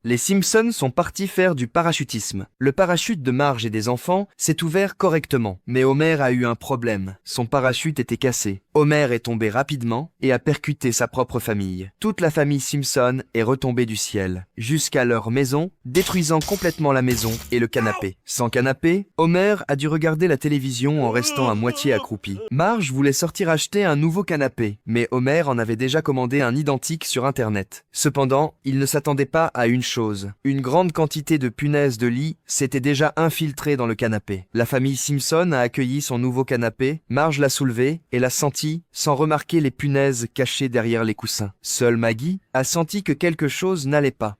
Les Simpsons sont partis faire du parachutisme. Le parachute de Marge et des enfants s'est ouvert correctement, mais Homer a eu un problème. Son parachute était cassé. Homer est tombé rapidement et a percuté sa propre famille. Toute la famille Simpson est retombée du ciel, jusqu'à leur maison, détruisant complètement la maison et le canapé. Sans canapé, Homer a dû regarder la télévision en restant à moitié accroupi. Marge voulait sortir acheter un nouveau canapé, mais Homer en avait déjà commandé un identique sur Internet. Cependant, il ne s'attendait pas à une chose. Une grande quantité de punaises de lit s'était déjà infiltrée dans le canapé. La famille Simpson a accueilli son nouveau canapé, Marge l'a soulevé et l'a senti sans remarquer les punaises cachées derrière les coussins. Seule Maggie a senti que quelque chose n'allait pas.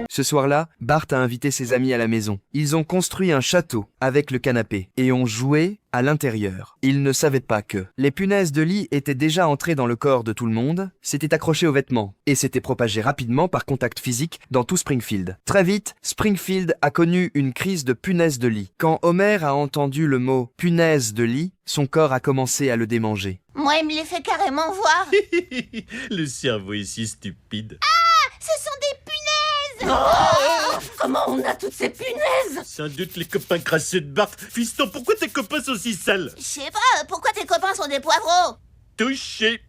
Ce soir-là, Bart a invité ses amis à la maison. Ils ont construit un château avec le canapé et ont joué à l'intérieur. Ils ne savaient pas que les punaises de lit étaient déjà entrées dans le corps de tout le monde, s'étaient accrochées aux vêtements et s'étaient propagées rapidement par contact physique dans tout Springfield. Très vite, Springfield a connu une crise de punaises de lit. Quand Homer a entendu le mot « punaise de lit », son corps a commencé à le démanger. Moi, il me les fait carrément voir. Le cerveau est si stupide. Ce sont des punaises. Oh, comment on a toutes ces punaises? Sans doute les copains crasseux de Bart. Fiston, pourquoi tes copains sont si sales? Je sais pas, pourquoi tes copains sont des poivreaux? Touché.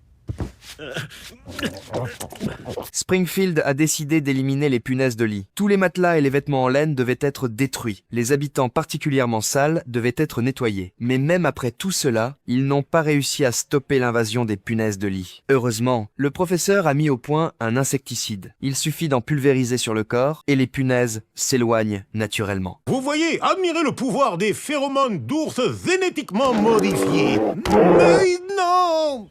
Springfield a décidé d'éliminer les punaises de lit. Tous les matelas et les vêtements en laine devaient être détruits. Les habitants particulièrement sales devaient être nettoyés. Mais même après tout cela, ils n'ont pas réussi à stopper l'invasion des punaises de lit. Heureusement, le professeur a mis au point un insecticide. Il suffit d'en pulvériser sur le corps et les punaises s'éloignent naturellement. Vous voyez, admirez le pouvoir des phéromones d'ours génétiquement modifiés. Mais non!